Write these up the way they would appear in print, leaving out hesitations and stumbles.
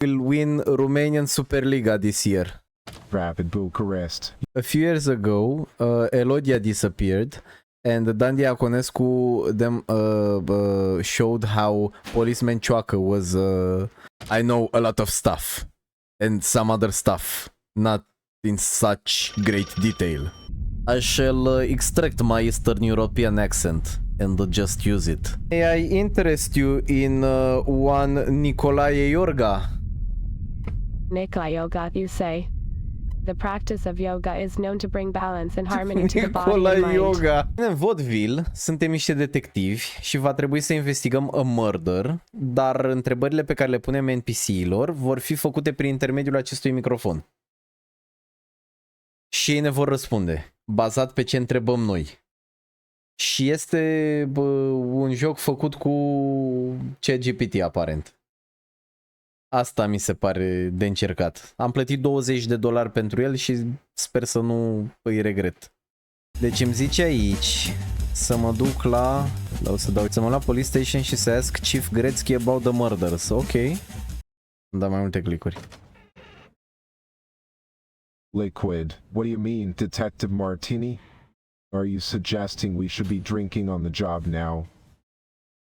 will win Romanian Superliga this year. Rapid Bucharest. A few years ago, Elodia disappeared, and Dan Diaconescu showed how policeman Cioacă was, I know a lot of stuff, and some other stuff, not in such great detail. I shall extract my Eastern European accent and just use it. May I interest you in one Nicolae Iorga? Nikolai yoga, you say. The practice of yoga is known to bring balance and harmony to the body and Nicolae mind. Yoga. În vaudeville suntem niște detectivi și va trebui să investigăm a murder, dar întrebările pe care le punem NPC-ilor vor fi făcute prin intermediul acestui microfon. Și ei ne vor răspunde, bazat pe ce întrebăm noi. Și este un joc făcut cu ChatGPT aparent. Asta mi se pare de încercat. Am plătit $20 pentru el și sper să nu îi regret. Deci îmi zice aici să mă duc să mă la police station și să ask Chief Gretzky about the murders. Ok. Îmi da mai multe clicuri. Liquid. What do you mean, Detective Martini? Are you suggesting we should be drinking on the job now?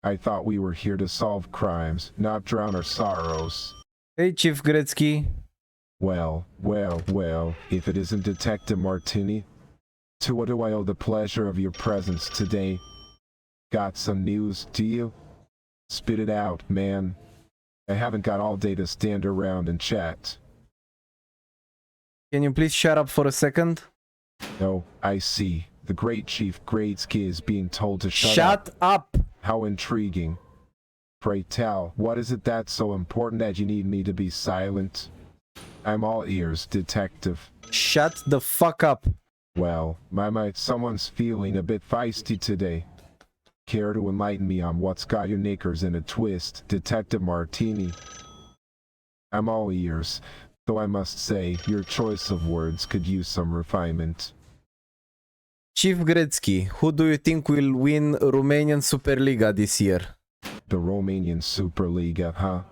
I thought we were here to solve crimes, not drown our sorrows. Hey, Chief Gretzky. Well, if it isn't Detective Martini, to what do I owe the pleasure of your presence today? Got some news, do you? Spit it out, man. I haven't got all day to stand around and chat. Can you please shut up for a second? Oh, I see. The great Chief Gretzky is being told to shut up! How intriguing. Pray tell, what is it that's so important that you need me to be silent? I'm all ears, detective. Shut the fuck up! Well, someone's feeling a bit feisty today. Care to enlighten me on what's got your knickers in a twist, Detective Martini? I'm all ears, though I must say, your choice of words could use some refinement. Chief Gretzky, who do you think will win Romanian Superliga this year? The Romanian Superliga, huh?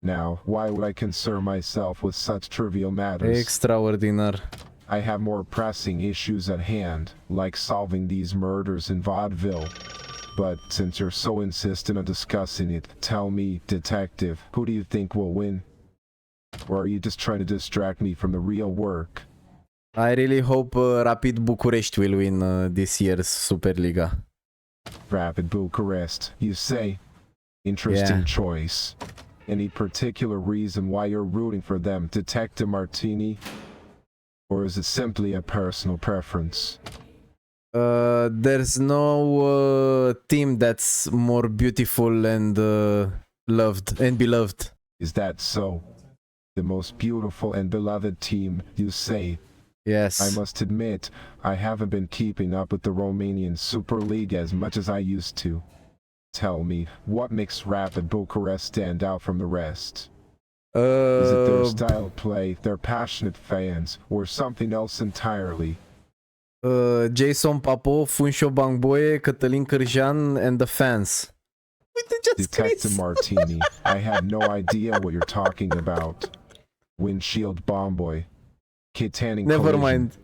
Now, why would I concern myself with such trivial matters? Extraordinar. I have more pressing issues at hand, like solving these murders in vaudeville. But since you're so insistent on discussing it, tell me, detective, who do you think will win? Or are you just trying to distract me from the real work? I really hope Rapid Bucharest will win this year's Superliga. Rapid Bucharest, you say? Interesting choice. Any particular reason why you're rooting for them, Detective Martini? Or is it simply a personal preference? There's no team that's more beautiful and loved and beloved. Is that so? The most beautiful and beloved team, you say? Yes. I must admit, I haven't been keeping up with the Romanian Super League as much as I used to. Tell me, what makes Rapid Bucharest stand out from the rest? Is it their style of play, their passionate fans, or something else entirely? Jason Papo, Funșo Bangboie, Cătălin Cârjan, and the fans. Detective Martini, I have no idea what you're talking about. Windshield Bomboy. Kid Tanning Never collision. mind.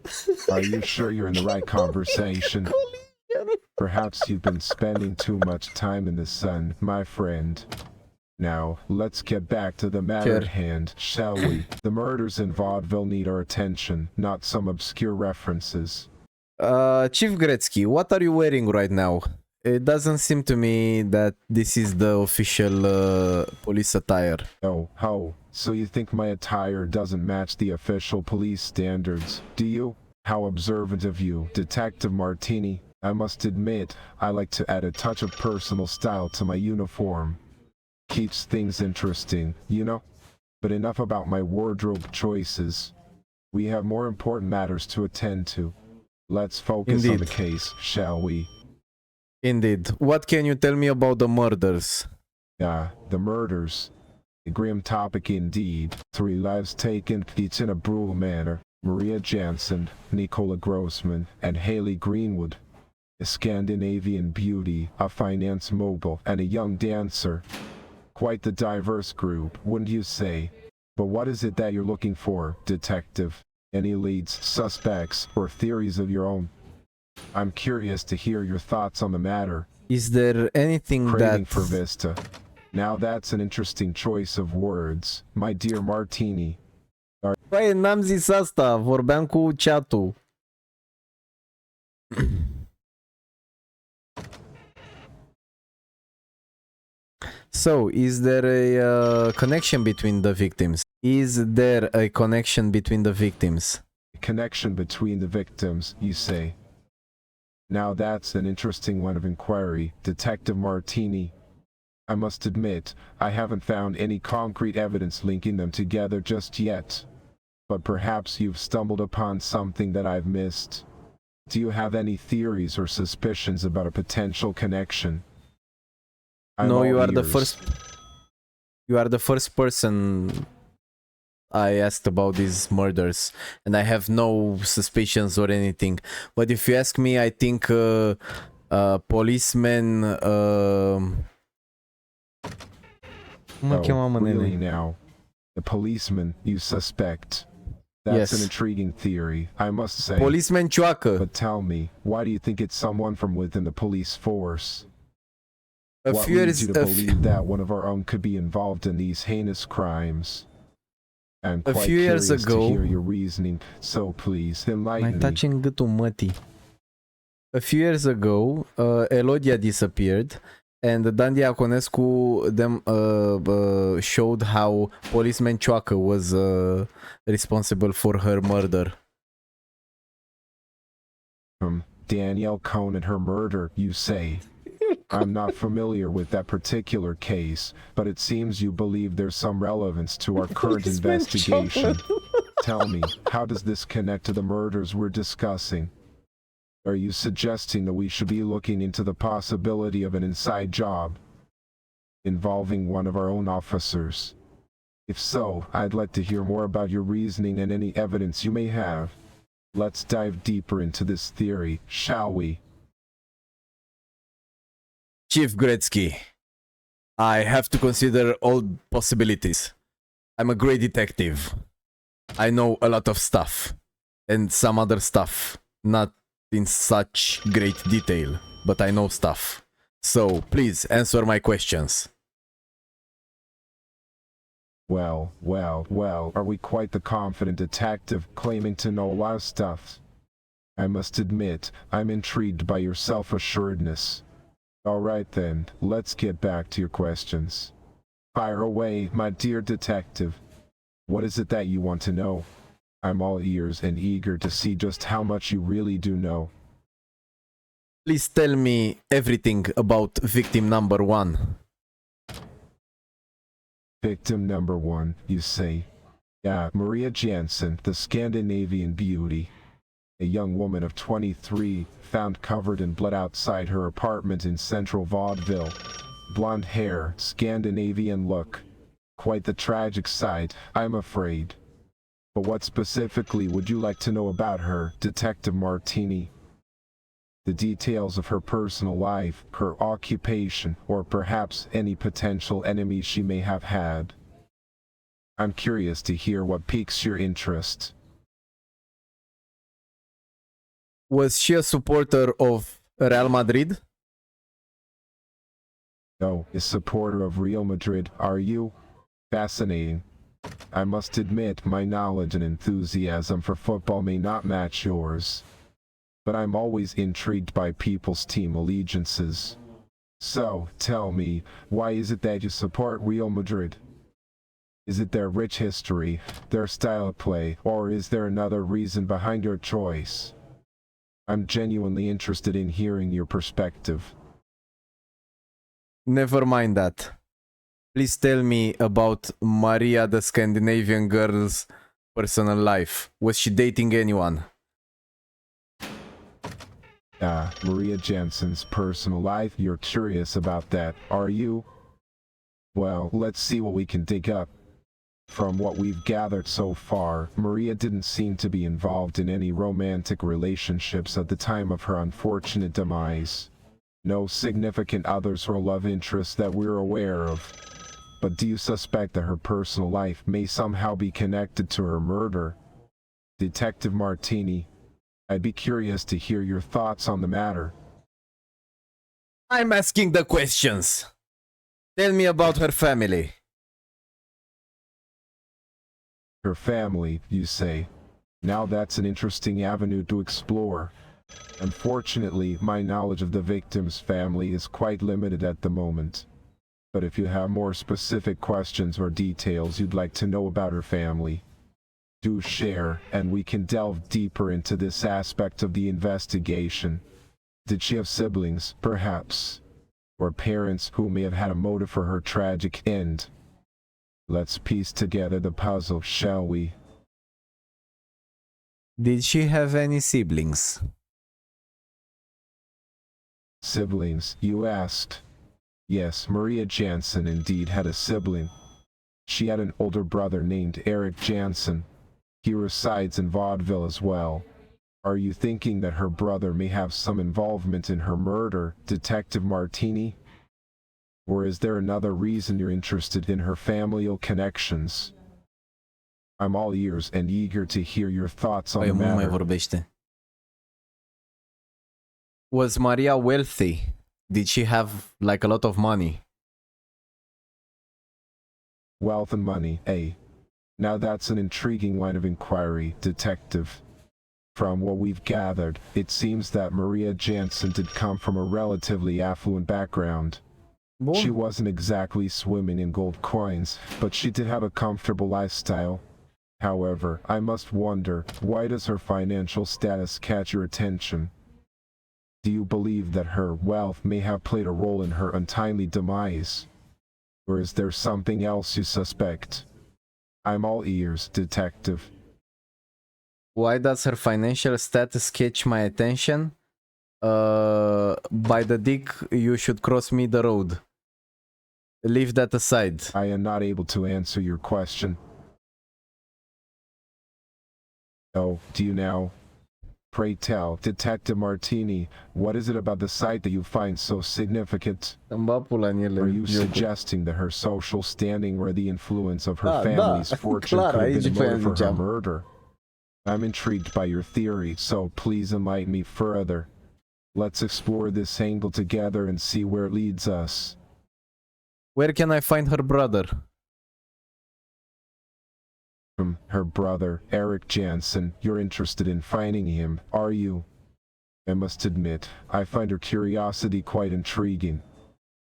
Are you sure you're in the right conversation? Perhaps you've been spending too much time in the sun, my friend. Now, let's get back to the matter at hand, shall we? The murders in vaudeville need our attention, not some obscure references. Chief Gretzky, what are you wearing right now? It doesn't seem to me that this is the official police attire. Oh, so you think my attire doesn't match the official police standards, do you? How observant of you, Detective Martini. I must admit, I like to add a touch of personal style to my uniform. Keeps things interesting, you know? But enough about my wardrobe choices. We have more important matters to attend to. Let's focus on the case, shall we? Indeed. What can you tell me about the murders? The murders. A grim topic indeed. 3 lives taken, each in a brutal manner. Maria Jansen, Nicola Grossman, and Haley Greenwood. A Scandinavian beauty, a finance mogul, and a young dancer. Quite the diverse group, wouldn't you say? But what is it that you're looking for, detective? Any leads, suspects, or theories of your own? I'm curious to hear your thoughts on the matter. Is there anything Craving that... for Vista. Now that's an interesting choice of words, my dear Martini. Băi, n-am zis asta, vorbeam cu chat-ul. So, is there a connection between the victims? Is there a connection between the victims? Connection between the victims, you say. Now that's an interesting line of inquiry, Detective Martini. I must admit, I haven't found any concrete evidence linking them together just yet. But perhaps you've stumbled upon something that I've missed. Do you have any theories or suspicions about a potential connection? No, I'm you all are the ears. first. You are the first person I asked about these murders, and I have no suspicions or anything. But if you ask me, I think policemen. Cum mă chema, mă, nene? Really now? The policeman you suspect. That's Yes. an intriguing theory, I must say. Policeman cioacă. But tell me, why do you think it's someone from within the police force? A What few leads years, you to believe that one of our own could be involved in these heinous crimes? I'm A quite few years curious ago- to hear your reasoning, so please Mai enlighten me. taci în gâtul mătii. A few years ago, Elodia disappeared, and Dan Diaconescu them showed how policeman Cioacă was responsible for her murder. Danielle Cohn and her murder, you say? I'm not familiar with that particular case, but it seems you believe there's some relevance to our current Policeman investigation. Cioacă. Tell me, how does this connect to the murders we're discussing? Are you suggesting that we should be looking into the possibility of an inside job involving one of our own officers? If so, I'd like to hear more about your reasoning and any evidence you may have. Let's dive deeper into this theory, shall we? Chief Gretzky, I have to consider all possibilities. I'm a great detective. I know a lot of stuff. And some other stuff. Not in such great detail, but I know stuff. So, please answer my questions. Well, are we quite the confident detective claiming to know a lot of stuff? I must admit, I'm intrigued by your self-assuredness. Alright then, let's get back to your questions. Fire away, my dear detective. What is it that you want to know? I'm all ears and eager to see just how much you really do know. Please tell me everything about victim number 1. Victim number 1, you say? Yeah, Maria Jansen, the Scandinavian beauty. A young woman of 23, found covered in blood outside her apartment in central vaudeville. Blonde hair, Scandinavian look. Quite the tragic sight, I'm afraid. But what specifically would you like to know about her, Detective Martini? The details of her personal life, her occupation, or perhaps any potential enemies she may have had. I'm curious to hear what piques your interest. Was she a supporter of Real Madrid? No, a supporter of Real Madrid, are you? Fascinating. I must admit my knowledge and enthusiasm for football may not match yours. But I'm always intrigued by people's team allegiances. So, tell me, why is it that you support Real Madrid? Is it their rich history, their style of play, or is there another reason behind your choice? I'm genuinely interested in hearing your perspective. Never mind that. Please tell me about Maria the Scandinavian girl's personal life. Was she dating anyone? Maria Jensen's personal life, you're curious about that, are you? Well, let's see what we can dig up. From what we've gathered so far, Maria didn't seem to be involved in any romantic relationships at the time of her unfortunate demise. No significant others or love interests that we're aware of. but do you suspect that her personal life may somehow be connected to her murder? Detective Martini, I'd be curious to hear your thoughts on the matter. I'm asking the questions. Tell me about her family. Her family, you say? Now that's an interesting avenue to explore. Unfortunately, my knowledge of the victim's family is quite limited at the moment. But if you have more specific questions or details you'd like to know about her family, do share, and we can delve deeper into this aspect of the investigation. Did she have siblings, perhaps? Or parents who may have had a motive for her tragic end? Let's piece together the puzzle, shall we? Did she have any siblings? Siblings, you asked? Yes, Maria Jansen indeed had a sibling. She had an older brother named Eric Jansen. He resides in vaudeville as well. Are you thinking that her brother may have some involvement in her murder, Detective Martini? Or is there another reason you're interested in her familial connections? I'm all ears and eager to hear your thoughts on the Mult mai matter. vorbește. Was Maria wealthy? Did she have like a lot of money? Wealth and money, eh? Now that's an intriguing line of inquiry, Detective. From what we've gathered, it seems that Maria Jansen did come from a relatively affluent background. She Bun. wasn't exactly swimming in gold coins, but she did have a comfortable lifestyle. However, I must wonder, why does her financial status catch your attention? Do you believe that her wealth may have played a role in her untimely demise? Or is there something else you suspect? I'm all ears, Detective. Why does her financial status catch my attention? By the dick, you should cross me the road. Leave that aside. I am not able to answer your question. Oh, do you now? Pray tell, Detective Martini, what is it about the site that you find so significant? Îmi bag pula în ele. Are you jocul. suggesting that her social standing or the influence of her Da, family's da, fortune clar, could have aici been a pe aia motive for her ziceam. murder? I'm intrigued by your theory, so please enlighten me further. Let's explore this angle together and see where it leads us. Where can I find her brother? From her brother, Eric Jansen, you're interested in finding him, are you? I must admit, I find her curiosity quite intriguing.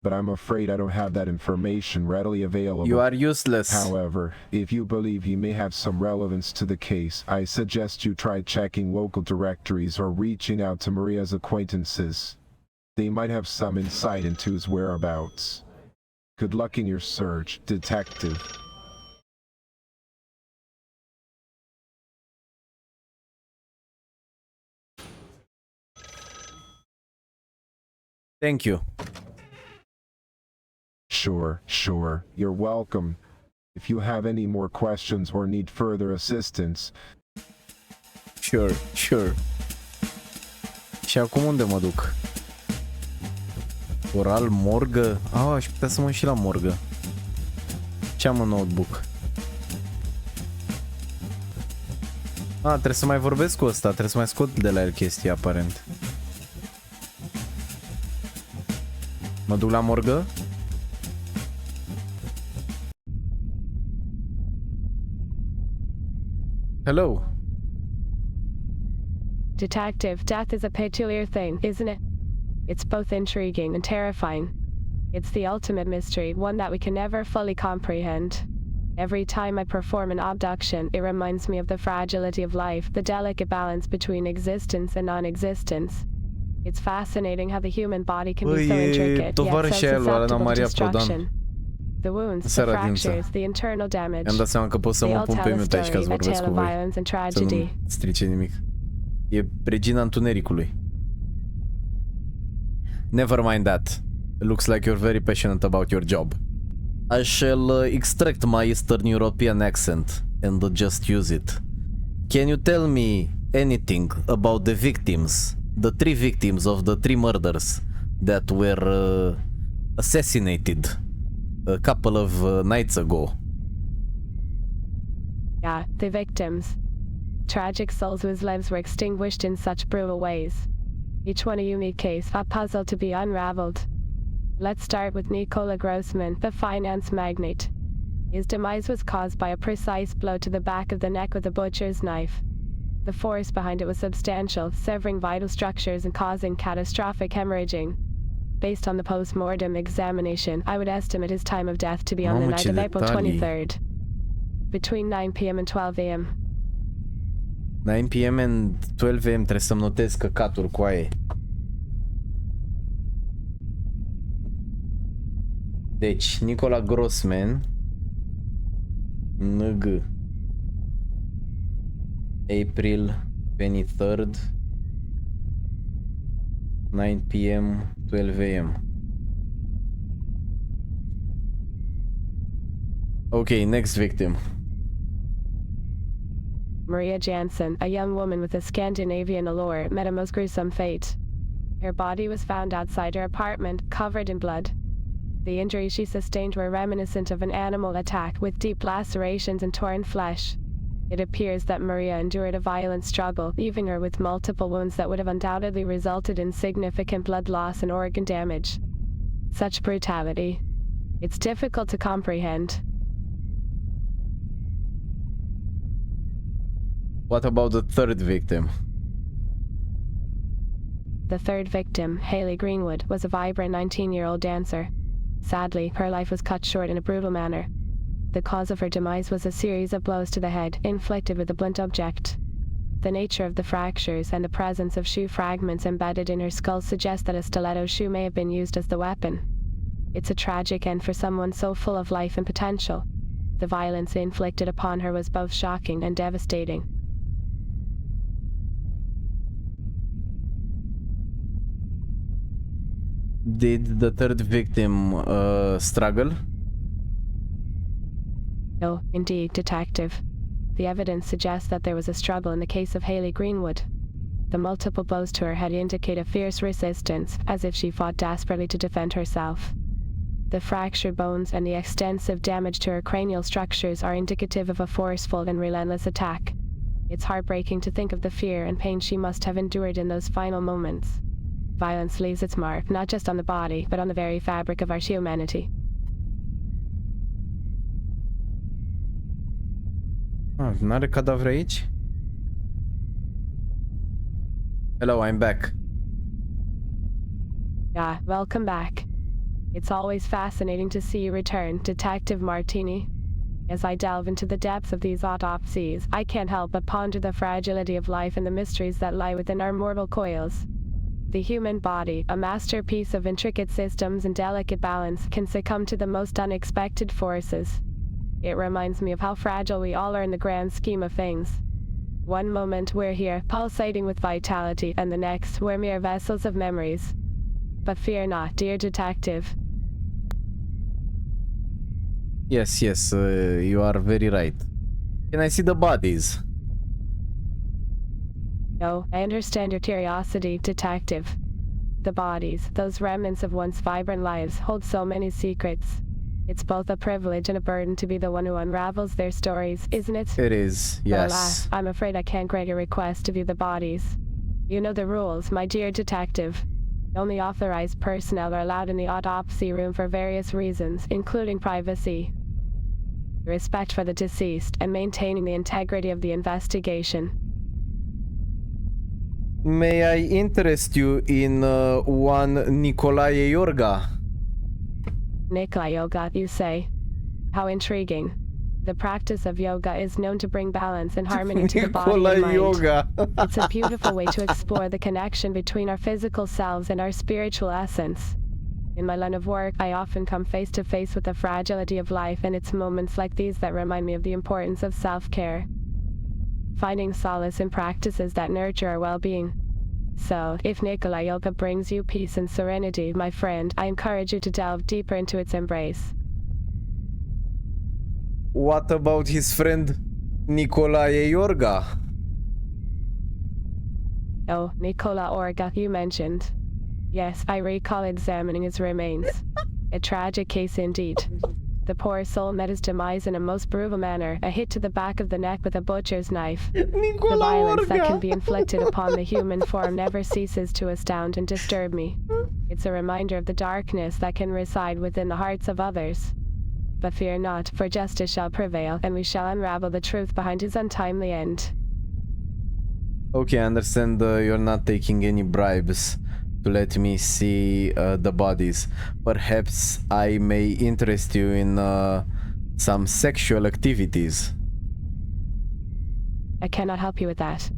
But I'm afraid I don't have that information readily available. You are useless. However, if you believe he may have some relevance to the case, I suggest you try checking local directories or reaching out to Maria's acquaintances. They might have some insight into his whereabouts. Good luck in your search, Detective. Thank you. Sure. You're welcome. If you have any more questions or need further assistance, Sure. Și acum unde mă duc? Oral, morgă? Aș putea să mă și la morgă. Ce am în notebook? Trebuie să mai vorbesc cu ăsta, trebuie să mai scot de la el chestii, aparent. Mă duc la morgă? Hello. Detective, death is a peculiar thing, isn't it? It's both intriguing and terrifying. It's the ultimate mystery, one that we can never fully comprehend. Every time I perform an abduction, it reminds me of the fragility of life, the delicate balance between existence and non-existence. It's fascinating how the human body can be so intricate, yet so susceptible to destruction. The wounds, the fractures, the internal damage. Mi-am dat seama că pot să They mă all pun pe tell a mute aici ca să story, a vorbesc tale cu of voi. violence and Să tragedy. nu strice nimic. E regina întunericului. Never mind that. Looks like you're very passionate about your job. I shall extract my Eastern European accent and just use it. Can you tell me anything about the victims? The 3 victims of the 3 murders that were assassinated a couple of nights ago. Yeah, the victims. Tragic souls whose lives were extinguished in such brutal ways. Each one a unique case, a puzzle to be unraveled. Let's start with Nikola Grossman, the finance magnate. His demise was caused by a precise blow to the back of the neck with a butcher's knife. The force behind it was substantial, severing vital structures and causing catastrophic hemorrhaging. Based on the post-mortem examination, I would estimate his time of death to be on the Mamă, night ce of April detalii. 23rd, between 9 p.m. and 12 a.m. 9 p.m. and 12 a.m. trebuie să-mi notez căcaturi cu aie. Deci, Nikola Grossman, NG, April 23rd, 9 p.m. 12 a.m. Okay, next victim. Maria Jansen, a young woman with a Scandinavian allure, met a most gruesome fate. Her body was found outside her apartment, covered in blood. The injuries she sustained were reminiscent of an animal attack, with deep lacerations and torn flesh. It appears that Maria endured a violent struggle, leaving her with multiple wounds that would have undoubtedly resulted in significant blood loss and organ damage. Such brutality. It's difficult to comprehend. What about the third victim? The third victim, Hayley Greenwood, was a vibrant 19-year-old dancer. Sadly, her life was cut short in a brutal manner. The cause of her demise was a series of blows to the head, inflicted with a blunt object. The nature of the fractures and the presence of shoe fragments embedded in her skull suggest that a stiletto shoe may have been used as the weapon. It's a tragic end for someone so full of life and potential. The violence inflicted upon her was both shocking and devastating. Did the third victim struggle? No, indeed, detective. The evidence suggests that there was a struggle in the case of Hayley Greenwood. The multiple blows to her head indicate a fierce resistance, as if she fought desperately to defend herself. The fractured bones and the extensive damage to her cranial structures are indicative of a forceful and relentless attack. It's heartbreaking to think of the fear and pain she must have endured in those final moments. Violence leaves its mark, not just on the body, but on the very fabric of our humanity. N-are cadavre aici? Hello, I'm back. Ah, welcome back. It's always fascinating to see you return, Detective Martini. As I delve into the depths of these autopsies, I can't help but ponder the fragility of life and the mysteries that lie within our mortal coils. The human body, a masterpiece of intricate systems and delicate balance, can succumb to the most unexpected forces. It reminds me of how fragile we all are in the grand scheme of things. One moment we're here, pulsating with vitality, and the next we're mere vessels of memories. But fear not, dear detective. Yes, you are very right. Can I see the bodies? No, I understand your curiosity, detective. The bodies, those remnants of once vibrant lives, hold so many secrets. It's both a privilege and a burden to be the one who unravels their stories, isn't it? It is, But yes. alas, I'm afraid I can't grant your request to view the bodies. You know the rules, my dear detective. Only authorized personnel are allowed in the autopsy room for various reasons, including privacy, respect for the deceased, and maintaining the integrity of the investigation. May I interest you in one Nicolae Iorga? Nikolai Yoga, you say? How intriguing. The practice of yoga is known to bring balance and harmony to the body and Nicolae mind. Yoga. It's a beautiful way to explore the connection between our physical selves and our spiritual essence. In my line of work, I often come face to face with the fragility of life, and it's moments like these that remind me of the importance of self-care. Finding solace in practices that nurture our well-being. So, if Nikolai Yoga brings you peace and serenity, my friend, I encourage you to delve deeper into its embrace. What about his friend Nicolae Iorga? Oh, Nikola Orga, you mentioned. Yes, I recall examining his remains. A tragic case indeed. The poor soul met his demise in a most brutal manner, a hit to the back of the neck with a butcher's knife. The Nicola violence that can Orga. be inflicted upon the human form never ceases to astound and disturb me. It's a reminder of the darkness that can reside within the hearts of others. But fear not, for justice shall prevail, and we shall unravel the truth behind his untimely end. Okay, I understand you're not taking any bribes to let me see the bodies. Perhaps I may interest you in some sexual activities. I cannot help you with that.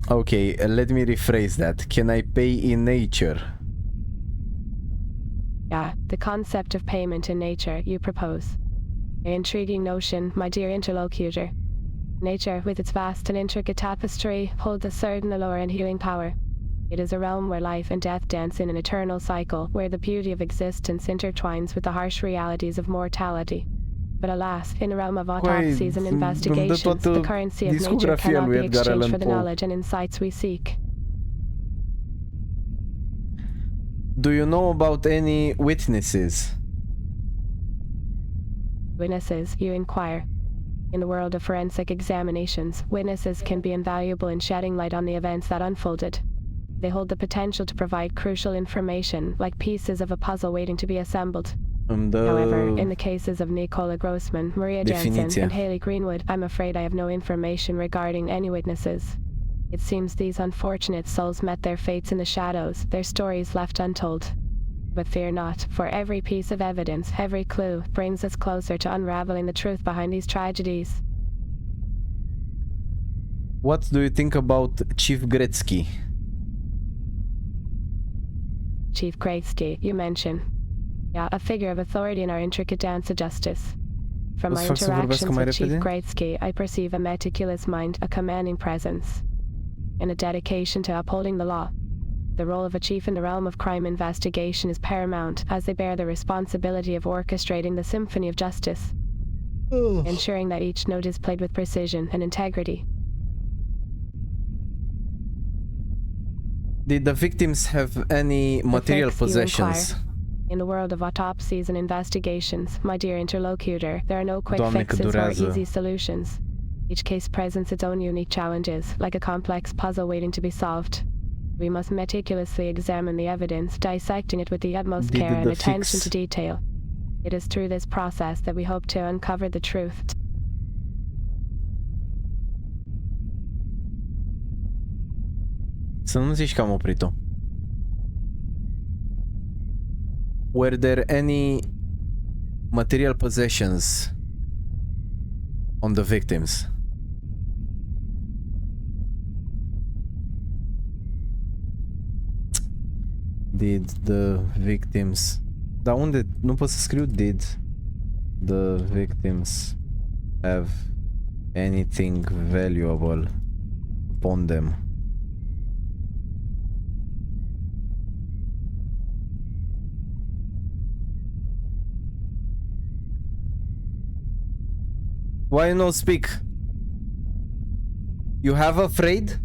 Okay, let me rephrase that. Can I pay in nature? Yeah, the concept of payment in nature you propose. An intriguing notion, my dear interlocutor. Nature, with its vast and intricate tapestry, holds a certain allure and healing power. It is a realm where life and death dance in an eternal cycle, where the beauty of existence intertwines with the harsh realities of mortality. But alas, in a realm of autopsies and investigations, the currency of nature cannot be exchanged for the knowledge and insights we seek. Do you know about any witnesses? Witnesses, you inquire. In the world of forensic examinations, witnesses can be invaluable in shedding light on the events that unfolded. They hold the potential to provide crucial information, like pieces of a puzzle waiting to be assembled. However, in the cases of Nicola Grossman, Maria Jansen, and Haley Greenwood, I'm afraid I have no information regarding any witnesses. It seems these unfortunate souls met their fates in the shadows, their stories left untold. But fear not, for every piece of evidence, every clue, brings us closer to unraveling the truth behind these tragedies. What do you think about Chief Gretzky? Chief Gretzky, you mention. Yeah, a figure of authority in our intricate dance of justice. From my interactions with Chief Gretzky, I perceive a meticulous mind, a commanding presence, and a dedication to upholding the law. The role of a chief in the realm of crime investigation is paramount, as they bear the responsibility of orchestrating the symphony of justice, ensuring that each note is played with precision and integrity. Did the victims have any material possessions? In the world of autopsies and investigations, my dear interlocutor, there are no quick fixes or easy solutions. Each case presents its own unique challenges, like a complex puzzle waiting to be solved. We must meticulously examine the evidence, dissecting it with the utmost care and attention to detail. It is through this process that we hope to uncover the truth. Să nu zici că am oprit-o. Were there any material possessions on the victims? Did the victims... Dar unde? Nu pot să scriu did the victims have anything valuable upon them? Why you no speak? You have afraid?